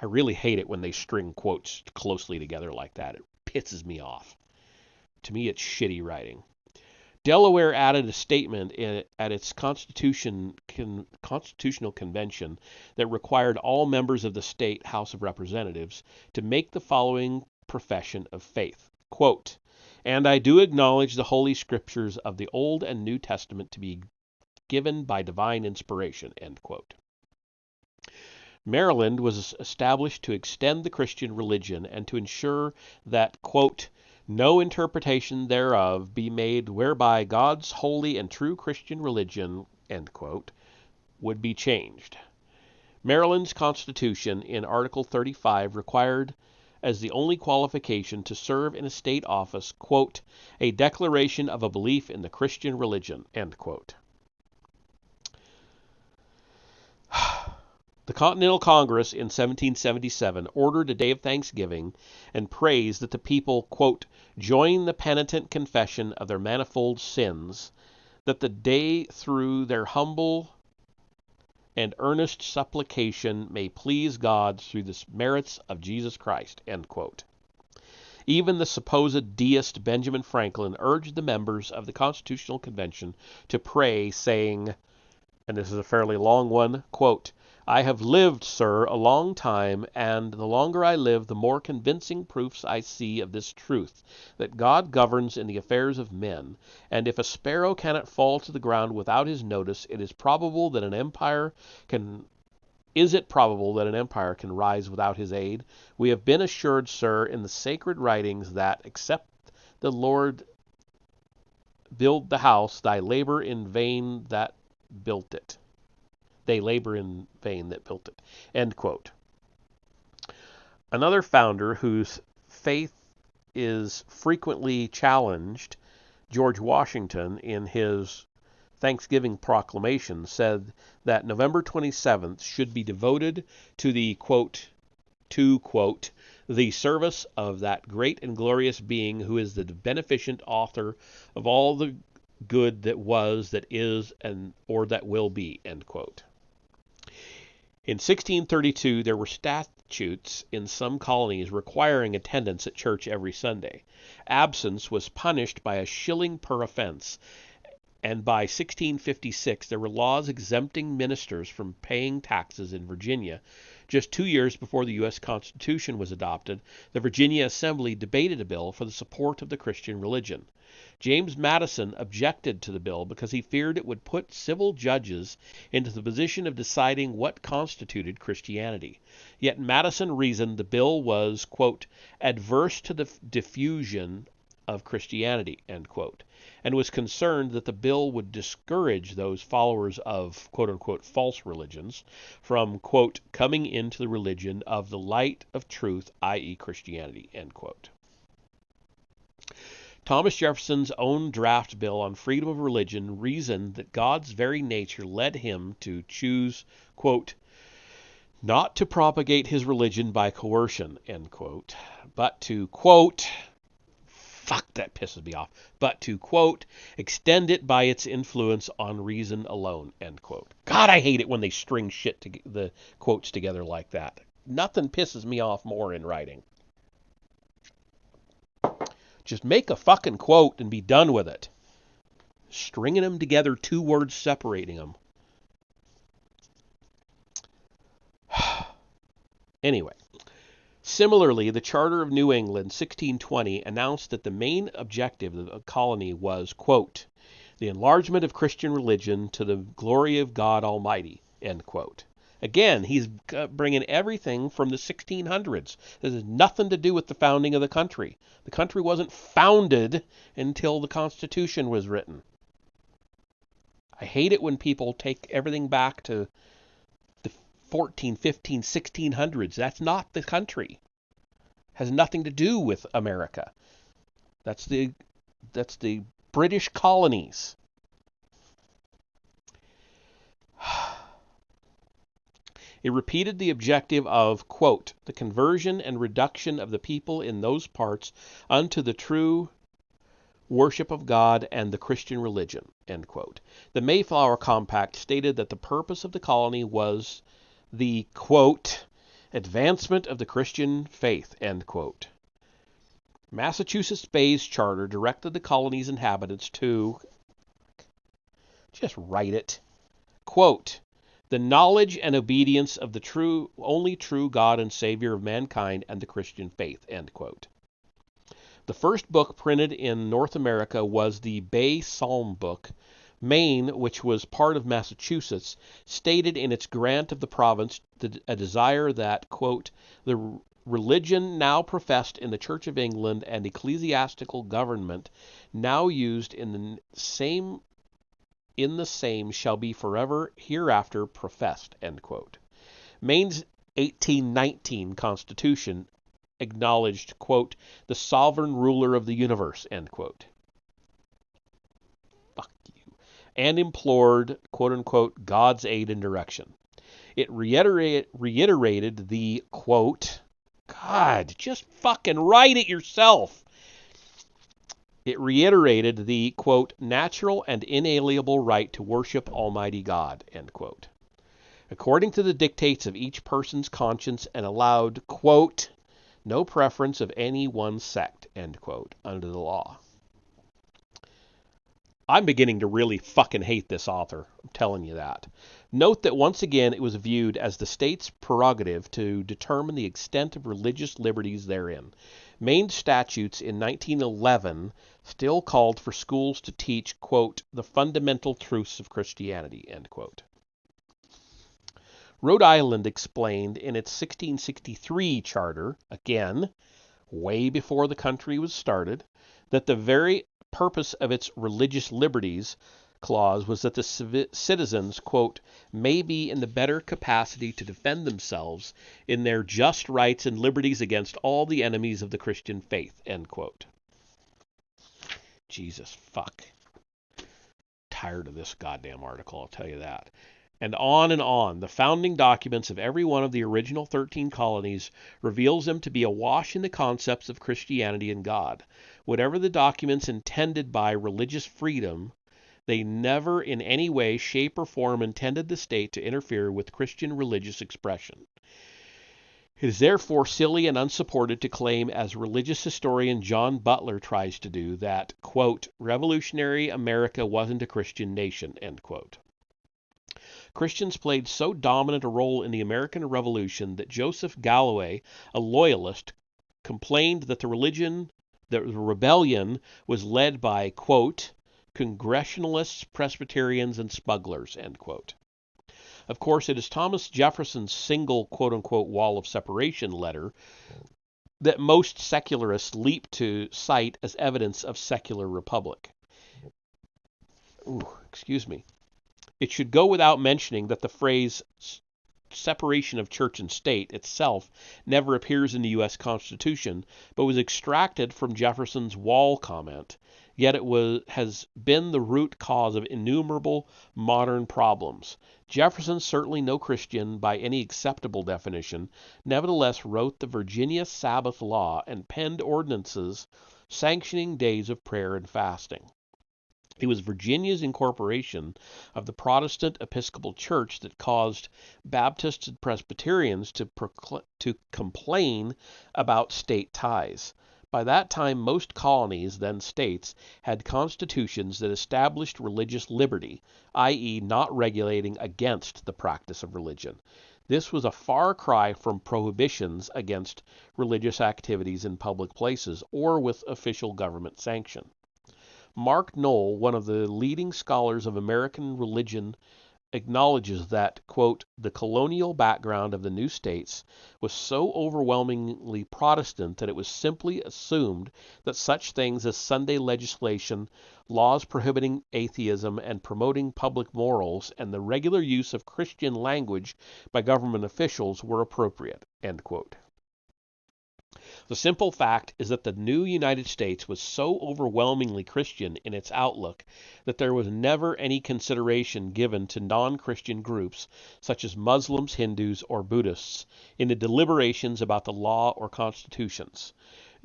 I really hate it when they string quotes closely together like that. It pisses me off. To me, it's shitty writing. Delaware added a statement at its constitutional convention that required all members of the state House of Representatives to make the following profession of faith, quote, "And I do acknowledge the Holy Scriptures of the Old and New Testament to be given by divine inspiration," end quote. Maryland was established to extend the Christian religion and to ensure that, quote, "no interpretation thereof be made whereby God's holy and true Christian religion," end quote, would be changed. Maryland's Constitution in Article 35 required as the only qualification to serve in a state office, quote, "a declaration of a belief in the Christian religion," end quote. The Continental Congress in 1777 ordered a day of thanksgiving and praise that the people, quote, "join the penitent confession of their manifold sins, that the day through their humble and earnest supplication may please God through the merits of Jesus Christ," end quote. Even the supposed deist Benjamin Franklin urged the members of the Constitutional Convention to pray, saying, and this is a fairly long one, quote, "I have lived, sir, a long time, and the longer I live, the more convincing proofs I see of this truth, that God governs in the affairs of men, and if a sparrow cannot fall to the ground without his notice, it is probable that an empire can rise without his aid? We have been assured, sir, in the sacred writings that, except the Lord build the house, they labor in vain that built it. End quote. Another founder whose faith is frequently challenged, George Washington, in his Thanksgiving proclamation, said that November 27th should be devoted to the, quote, "the service of that great and glorious being who is the beneficent author of all the good that was, that is, and or that will be," end quote. In 1632, there were statutes in some colonies requiring attendance at church every Sunday. Absence was punished by a shilling per offense, and by 1656 there were laws exempting ministers from paying taxes in Virginia Just 2 years before the U.S. Constitution was adopted, the Virginia Assembly debated a bill for the support of the Christian religion. James Madison objected to the bill because he feared it would put civil judges into the position of deciding what constituted Christianity. Yet Madison reasoned the bill was, quote, adverse to the diffusion of Christianity, end quote, and was concerned that the bill would discourage those followers of, quote unquote, false religions from, quote, coming into the religion of the light of truth, i.e. Christianity, end quote. Thomas Jefferson's own draft bill on freedom of religion reasoned that God's very nature led him to choose, quote, not to propagate his religion by coercion, end quote, but to, quote, fuck, that pisses me off, but to, quote, extend it by its influence on reason alone, end quote. God, I hate it when they string shit to the quotes together like that. Nothing pisses me off more in writing. Just make a fucking quote and be done with it. Stringing them together, 2 words separating them. Anyway, similarly, the Charter of New England, 1620, announced that the main objective of the colony was, quote, the enlargement of Christian religion to the glory of God Almighty, end quote. Again, he's bringing everything from the 1600s. This has nothing to do with the founding of the country. The country wasn't founded until the Constitution was written. I hate it when people take everything back to the 14, 15, 1600s. That's not the country. Has nothing to do with America. That's the British colonies. It repeated the objective of, quote, the conversion and reduction of the people in those parts unto the true worship of God and the Christian religion, end quote. The Mayflower Compact stated that the purpose of the colony was the, quote, advancement of the Christian faith, end quote. Massachusetts Bay's charter directed the colony's inhabitants to, just write it, quote, the knowledge and obedience of the only true God and Savior of mankind and the Christian faith, end quote. The first book printed in North America was the Bay Psalm Book. Maine, which was part of Massachusetts, stated in its grant of the province a desire that, quote, the religion now professed in the Church of England and ecclesiastical government now used in the same shall be forever hereafter professed, end quote. Maine's 1819 Constitution acknowledged, quote, the sovereign ruler of the universe, end quote. Fuck you. And implored, quote unquote, God's aid and direction. It reiterated the, quote, God, just fucking write it yourself. It reiterated the, quote, natural and inalienable right to worship Almighty God, end quote, according to the dictates of each person's conscience, and allowed, quote, no preference of any one sect, end quote, under the law. I'm beginning to really fucking hate this author. I'm telling you that. Note that once again it was viewed as the state's prerogative to determine the extent of religious liberties therein. Maine statutes in 1911 still called for schools to teach, quote, the fundamental truths of Christianity, end quote. Rhode Island explained in its 1663 charter, again, way before the country was started, that the very purpose of its religious liberties clause was that the citizens, quote, may be in the better capacity to defend themselves in their just rights and liberties against all the enemies of the Christian faith, end quote. Jesus, fuck. Tired of this goddamn article, I'll tell you that. And on and on. The founding documents of every one of the original 13 colonies reveals them to be awash in the concepts of Christianity and God. Whatever the documents intended by religious freedom, they never in any way, shape, or form intended the state to interfere with Christian religious expression. It is therefore silly and unsupported to claim, as religious historian John Butler tries to do, that, quote, revolutionary America wasn't a Christian nation, end quote. Christians played so dominant a role in the American Revolution that Joseph Galloway, a loyalist, complained that the rebellion was led by, quote, Congregationalists, Presbyterians, and smugglers, end quote. Of course, it is Thomas Jefferson's single quote-unquote wall of separation letter that most secularists leap to cite as evidence of secular republic. Excuse me. It should go without mentioning that the phrase separation of church and state itself never appears in the U.S. Constitution, but was extracted from Jefferson's wall comment, yet has been the root cause of innumerable modern problems. Jefferson, certainly no Christian by any acceptable definition, nevertheless wrote the Virginia Sabbath Law and penned ordinances sanctioning days of prayer and fasting. It was Virginia's incorporation of the Protestant Episcopal Church that caused Baptists and Presbyterians to complain about state ties. By that time, most colonies, then states, had constitutions that established religious liberty, i.e., not regulating against the practice of religion. This was a far cry from prohibitions against religious activities in public places or with official government sanction. Mark Knoll, one of the leading scholars of American religion, acknowledges that, quote, the colonial background of the new states was so overwhelmingly Protestant that it was simply assumed that such things as Sunday legislation, laws prohibiting atheism and promoting public morals, and the regular use of Christian language by government officials were appropriate, end quote. The simple fact is that the new United States was so overwhelmingly Christian in its outlook that there was never any consideration given to non-Christian groups such as Muslims, Hindus, or Buddhists in the deliberations about the law or constitutions.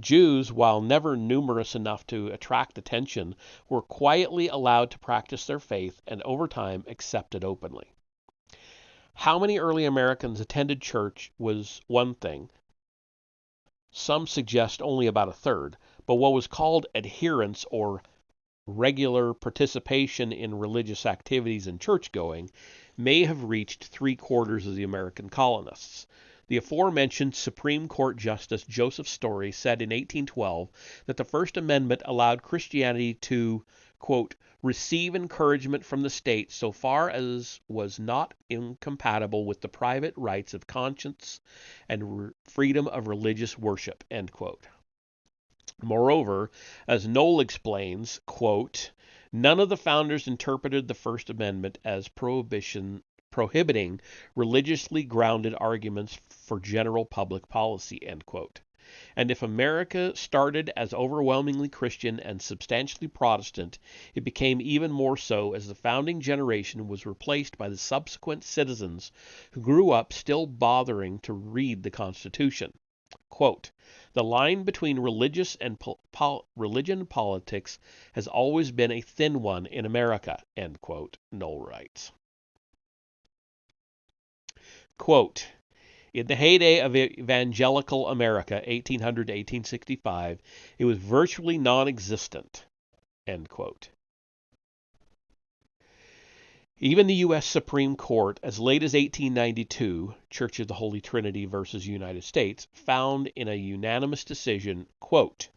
Jews, while never numerous enough to attract attention, were quietly allowed to practice their faith and over time accepted openly. How many early Americans attended church was one thing. Some suggest only about a third, but what was called adherence or regular participation in religious activities and church-going may have reached 3/4 of the American colonists. The aforementioned Supreme Court Justice Joseph Story said in 1812 that the First Amendment allowed Christianity to, quote, receive encouragement from the state so far as was not incompatible with the private rights of conscience and freedom of religious worship, end quote. Moreover, as Knoll explains, quote, none of the founders interpreted the First Amendment as prohibiting religiously grounded arguments for general public policy, end quote. And if America started as overwhelmingly Christian and substantially Protestant, it became even more so as the founding generation was replaced by the subsequent citizens who grew up still bothering to read the Constitution. Quote, the line between religious and religion and politics has always been a thin one in America, end quote, Knoll writes. Quote, in the heyday of evangelical America, 1800 to 1865, it was virtually non-existent, end quote. Even the U.S. Supreme Court, as late as 1892, Church of the Holy Trinity versus United States, found in a unanimous decision, quote,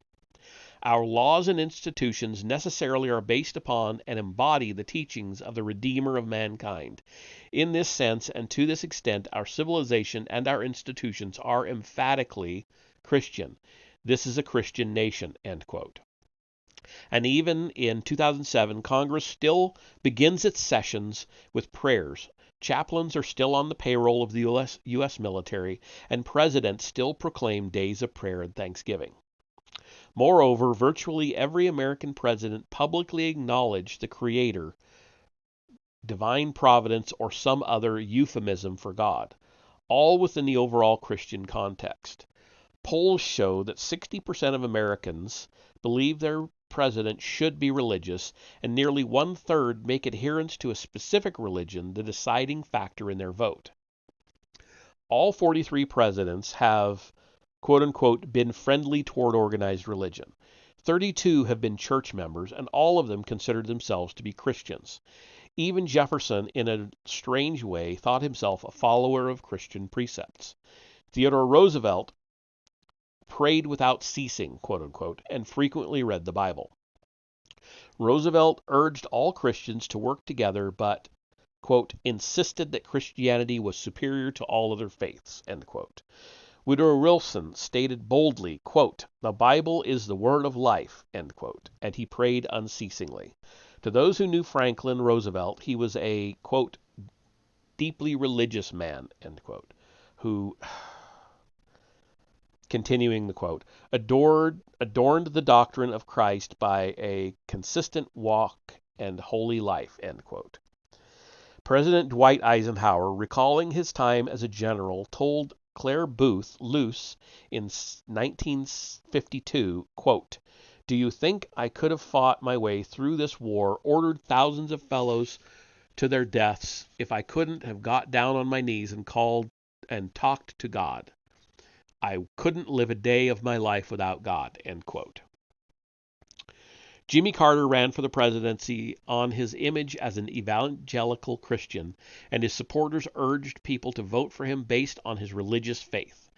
our laws and institutions necessarily are based upon and embody the teachings of the Redeemer of mankind. In this sense and to this extent, our civilization and our institutions are emphatically Christian. This is a Christian nation, end quote. And even in 2007, Congress still begins its sessions with prayers. Chaplains are still on the payroll of the U.S. military, and presidents still proclaim days of prayer and thanksgiving. Moreover, virtually every American president publicly acknowledged the Creator, divine providence, or some other euphemism for God, all within the overall Christian context. Polls show that 60% of Americans believe their president should be religious, and nearly 1/3 make adherence to a specific religion the deciding factor in their vote. All 43 presidents have, quote-unquote, been friendly toward organized religion. 32 have been church members, and all of them considered themselves to be Christians. Even Jefferson, in a strange way, thought himself a follower of Christian precepts. Theodore Roosevelt prayed without ceasing, quote unquote, and frequently read the Bible. Roosevelt urged all Christians to work together, but, quote, insisted that Christianity was superior to all other faiths, end quote. Woodrow Wilson stated boldly, quote, the Bible is the word of life, end quote, and he prayed unceasingly. To those who knew Franklin Roosevelt, he was a, quote, deeply religious man, end quote, who, continuing the quote, adorned the doctrine of Christ by a consistent walk and holy life, end quote. President Dwight Eisenhower, recalling his time as a general, told Claire Booth Luce in 1952, quote, do you think I could have fought my way through this war, ordered thousands of fellows to their deaths, if I couldn't have got down on my knees and called and talked to God? I couldn't live a day of my life without God, end quote. Jimmy Carter ran for the presidency on his image as an evangelical Christian, and his supporters urged people to vote for him based on his religious faith.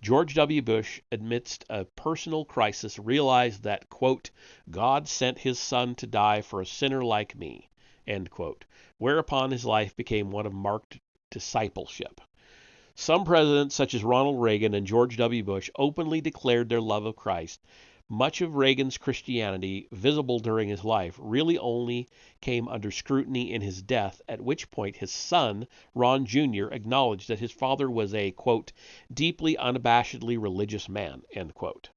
George W. Bush, amidst a personal crisis, realized that, quote, God sent his son to die for a sinner like me, end quote, whereupon his life became one of marked discipleship. Some presidents, such as Ronald Reagan and George W. Bush, openly declared their love of Christ. Much of Reagan's Christianity, visible during his life, really only came under scrutiny in his death, at which point his son, Ron Jr., acknowledged that his father was a, quote, deeply unabashedly religious man, end quote.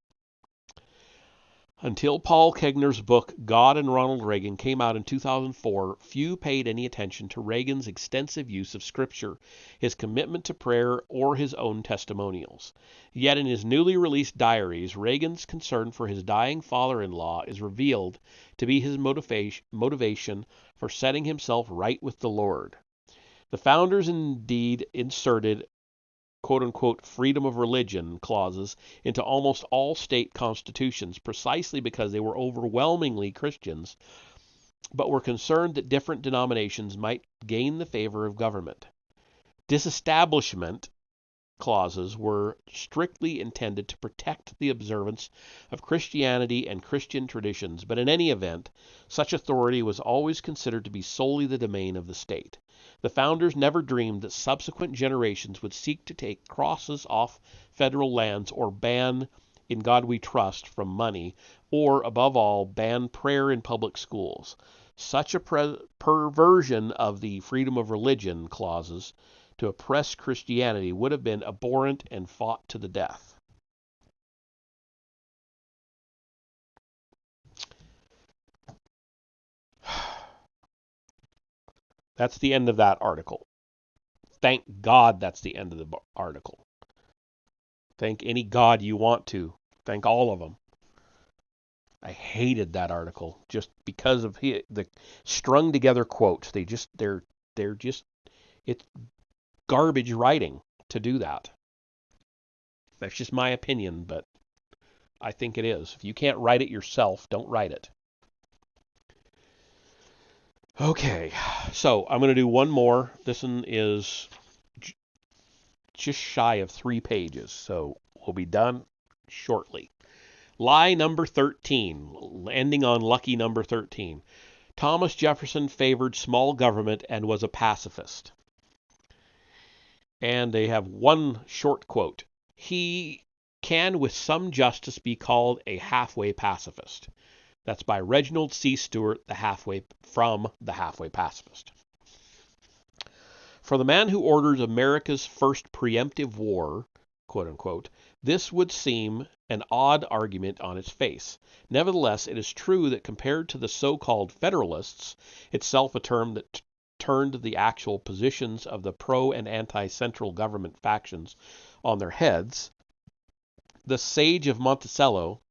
Until Paul Kegner's book, God and Ronald Reagan, came out in 2004, few paid any attention to Reagan's extensive use of Scripture, his commitment to prayer, or his own testimonials. Yet in his newly released diaries, Reagan's concern for his dying father-in-law is revealed to be his motivation for setting himself right with the Lord. The founders indeed inserted quote-unquote freedom of religion clauses into almost all state constitutions precisely because they were overwhelmingly Christians, but were concerned that different denominations might gain the favor of government. Disestablishment clauses were strictly intended to protect the observance of Christianity and Christian traditions, but in any event, such authority was always considered to be solely the domain of the state. The founders never dreamed that subsequent generations would seek to take crosses off federal lands or ban "In God We Trust" from money, or, above all, ban prayer in public schools. Such a perversion of the freedom of religion clauses to oppress Christianity would have been abhorrent and fought to the death. That's the end of that article. Thank God that's the end of the article. Thank any God you want to. Thank all of them. I hated that article just because of the strung together quotes. They're just it's garbage writing to do that. That's just my opinion, but I think it is. If you can't write it yourself, don't write it. Okay, so I'm going to do one more. This one is just shy of 3 pages, so we'll be done shortly. Lie number 13, ending on lucky number 13. Thomas Jefferson favored small government and was a pacifist. And they have one short quote. He can with some justice be called a halfway pacifist. That's by Reginald C. Stewart, from The Halfway Pacifist. For the man who orders America's first preemptive war, quote unquote, this would seem an odd argument on its face. Nevertheless, it is true that compared to the so-called Federalists, itself a term that turned the actual positions of the pro- and anti-central government factions on their heads, the Sage of Monticello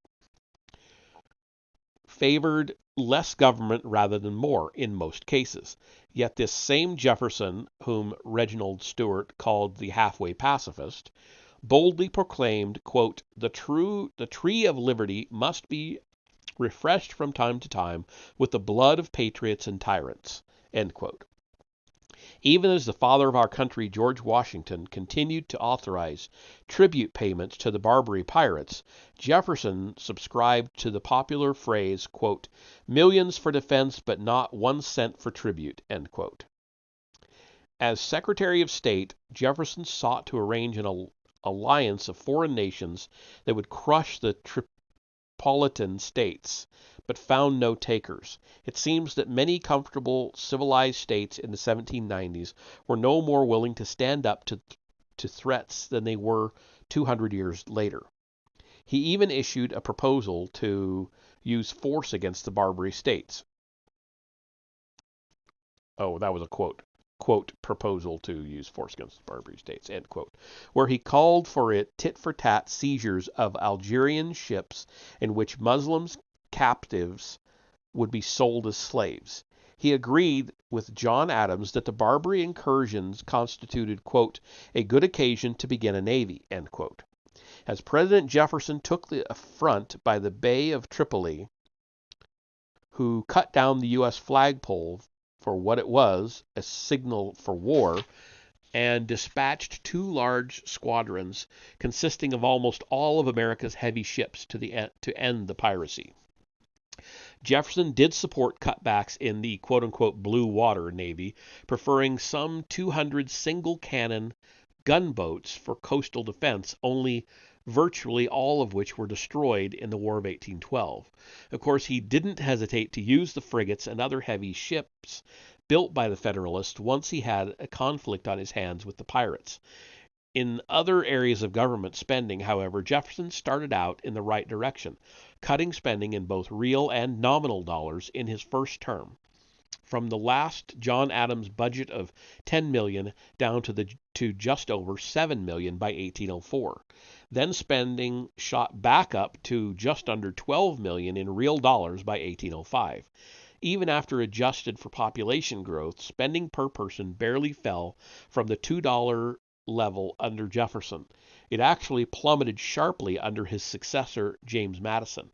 favored less government rather than more in most cases. Yet this same Jefferson, whom Reginald Stewart called the halfway pacifist, boldly proclaimed, quote, the tree of liberty must be refreshed from time to time with the blood of patriots and tyrants, end quote. Even as the father of our country, George Washington, continued to authorize tribute payments to the Barbary pirates, Jefferson subscribed to the popular phrase, quote, "millions for defense, but not 1 cent for tribute," end quote. As Secretary of State, Jefferson sought to arrange an alliance of foreign nations that would crush the Tripolitan states, but found no takers. It seems that many comfortable, civilized states in the 1790s were no more willing to stand up to threats than they were 200 years later. He even issued a proposal to use force against the Barbary states. Oh, that was a quote. Quote, proposal to use force against the Barbary states, end quote, where he called for it tit-for-tat seizures of Algerian ships in which Muslims captives would be sold as slaves. He agreed with John Adams that the Barbary incursions constituted, quote, a good occasion to begin a navy, end quote. As President Jefferson took the affront by the Bay of Tripoli, who cut down the U.S. flagpole for what it was, a signal for war, and dispatched 2 large squadrons consisting of almost all of America's heavy ships to end the piracy. Jefferson did support cutbacks in the quote-unquote blue water navy, preferring some 200 single-cannon gunboats for coastal defense, only virtually all of which were destroyed in the War of 1812. Of course, he didn't hesitate to use the frigates and other heavy ships built by the Federalists once he had a conflict on his hands with the pirates. In other areas of government spending, however, Jefferson started out in the right direction, cutting spending in both real and nominal dollars in his first term, from the last John Adams budget of $10 million down to just over $7 million by 1804. Then spending shot back up to just under $12 million in real dollars by 1805. Even after adjusted for population growth, spending per person barely fell from the $2 level under Jefferson. It actually plummeted sharply under his successor, James Madison,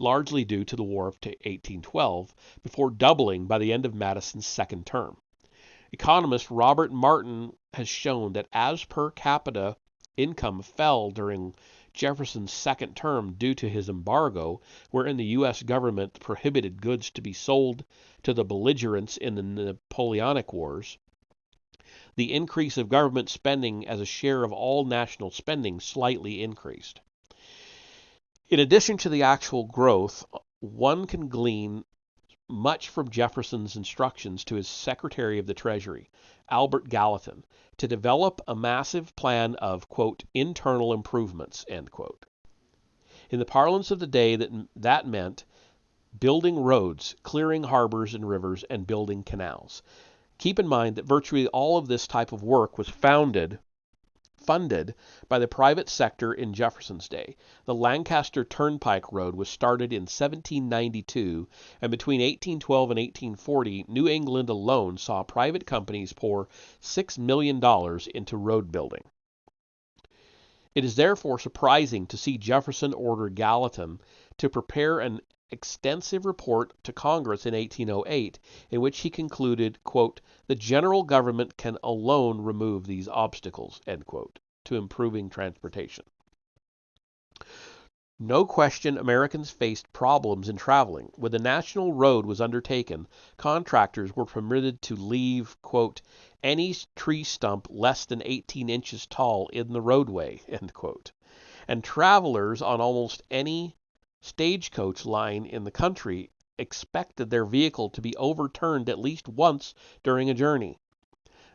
largely due to the War of 1812, before doubling by the end of Madison's second term. Economist Robert Martin has shown that as per capita income fell during Jefferson's second term due to his embargo, wherein the U.S. government prohibited goods to be sold to the belligerents in the Napoleonic Wars, the increase of government spending as a share of all national spending slightly increased. In addition to the actual growth, one can glean much from Jefferson's instructions to his Secretary of the Treasury, Albert Gallatin, to develop a massive plan of, quote, internal improvements, end quote. In the parlance of the day, that meant building roads, clearing harbors and rivers, and building canals. Keep in mind that virtually all of this type of work was funded by the private sector in Jefferson's day. The Lancaster Turnpike Road was started in 1792, and between 1812 and 1840, New England alone saw private companies pour $6 million into road building. It is therefore surprising to see Jefferson order Gallatin to prepare an extensive report to Congress in 1808, in which he concluded, quote, the general government can alone remove these obstacles, end quote, to improving transportation. No question Americans faced problems in traveling. When the national road was undertaken, contractors were permitted to leave, quote, any tree stump less than 18 inches tall in the roadway, end quote. And travelers on almost any stagecoach line in the country expected their vehicle to be overturned at least once during a journey.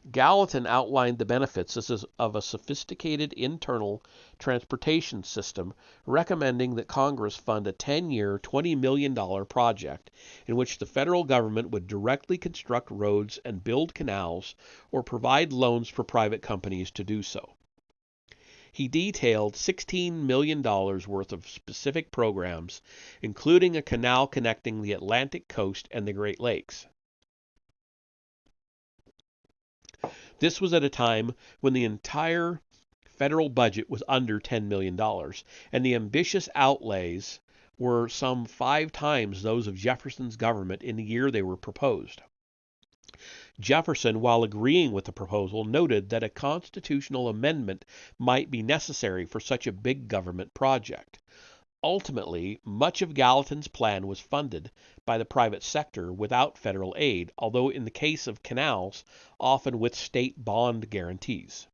Gallatin outlined the benefits of a sophisticated internal transportation system, recommending that Congress fund a 10-year, $20 million project in which the federal government would directly construct roads and build canals or provide loans for private companies to do so. He detailed $16 million worth of specific programs, including a canal connecting the Atlantic coast and the Great Lakes. This was at a time when the entire federal budget was under $10 million, and the ambitious outlays were some 5 times those of Jefferson's government in the year they were proposed. Jefferson, while agreeing with the proposal, noted that a constitutional amendment might be necessary for such a big government project. Ultimately, much of Gallatin's plan was funded by the private sector without federal aid, although in the case of canals, often with state bond guarantees.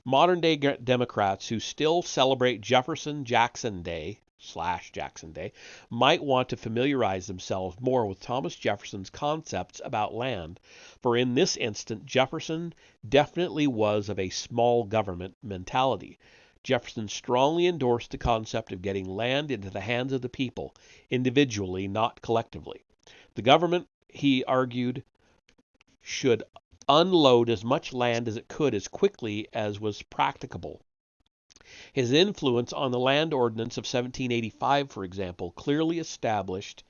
Modern-day Democrats who still celebrate Jefferson-Jackson Day /Jackson Day might want to familiarize themselves more with Thomas Jefferson's concepts about land, for in this instant Jefferson definitely was of a small government mentality. Jefferson strongly endorsed the concept of getting land into the hands of the people, individually, not collectively. The government, he argued, should unload as much land as it could as quickly as was practicable. His influence on the Land Ordinance of 1785, for example, clearly established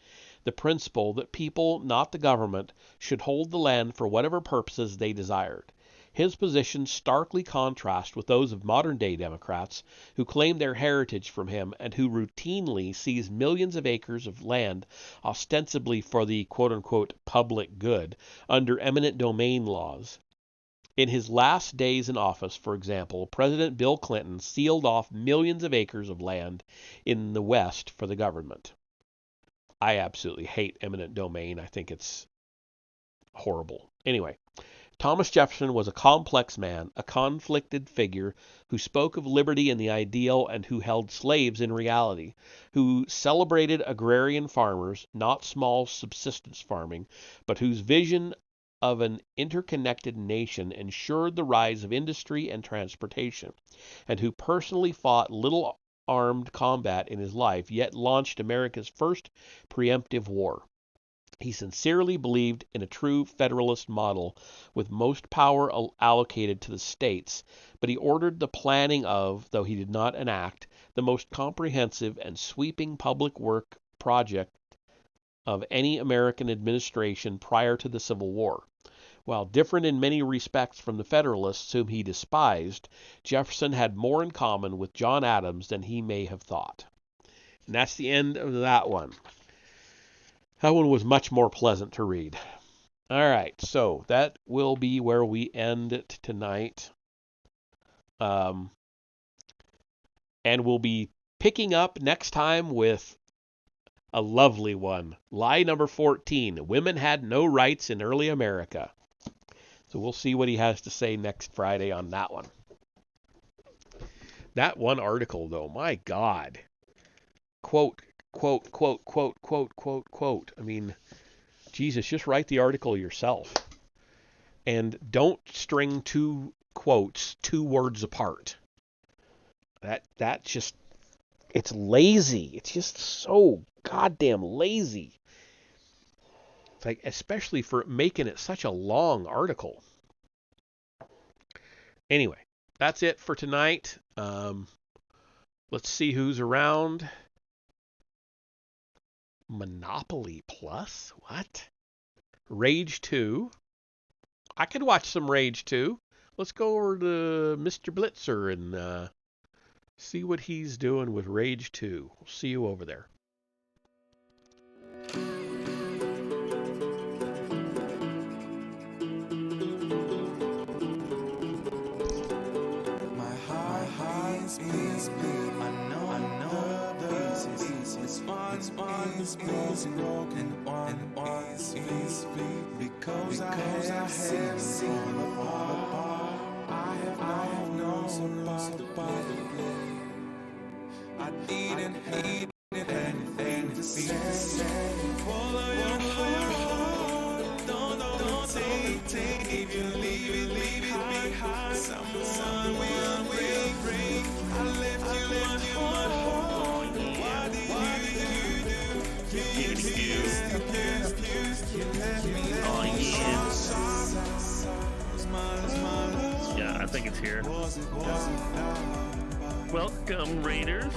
the principle that people, not the government, should hold the land for whatever purposes they desired. His positions starkly contrast with those of modern-day Democrats who claim their heritage from him and who routinely seize millions of acres of land ostensibly for the quote-unquote public good under eminent domain laws. In his last days in office, for example, President Bill Clinton sealed off millions of acres of land in the West for the government. I absolutely hate eminent domain. I think it's horrible. Anyway, Thomas Jefferson was a complex man, a conflicted figure who spoke of liberty in the ideal and who held slaves in reality, who celebrated agrarian farmers, not small subsistence farming, but whose vision of an interconnected nation ensured the rise of industry and transportation, and who personally fought little armed combat in his life, yet launched America's first preemptive war. He sincerely believed in a true Federalist model with most power allocated to the states, but he ordered the planning of, though he did not enact, the most comprehensive and sweeping public work project of any American administration prior to the Civil War. While different in many respects from the Federalists whom he despised, Jefferson had more in common with John Adams than he may have thought. And that's the end of that one. That one was much more pleasant to read. All right, so that will be where we end it tonight. And we'll be picking up next time with a lovely one. Lie number 14. Women had no rights in early America. So we'll see what he has to say next Friday on that one. That one article, though, my God. Quote, quote, quote, quote, quote, quote, quote. I mean, Jesus, just write the article yourself. And don't string two quotes 2 words apart. That just, it's lazy. It's just so goddamn lazy. It's like, especially for making it such a long article. Anyway, that's it for tonight. Let's see who's around. Monopoly Plus? What? Rage 2. I could watch some Rage 2. Let's go over to Mr. Blitzer and see what he's doing with Rage 2. We'll see you over there. My heart is beating. I know the pieces. One is broken, one is beat. Because I have seen the apart. I have known so the body. I didn't hate anything to say. Follow your heart. Don't take. If you leave it behind. Someone will break. I left you my heart. What did you do? You let me Yeah, I think it's here. Welcome, Raiders.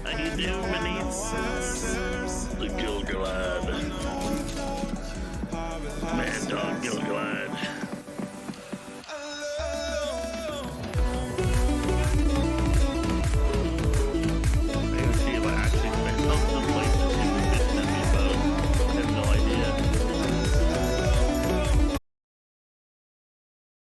How you doing, Denise? The Gilgalad.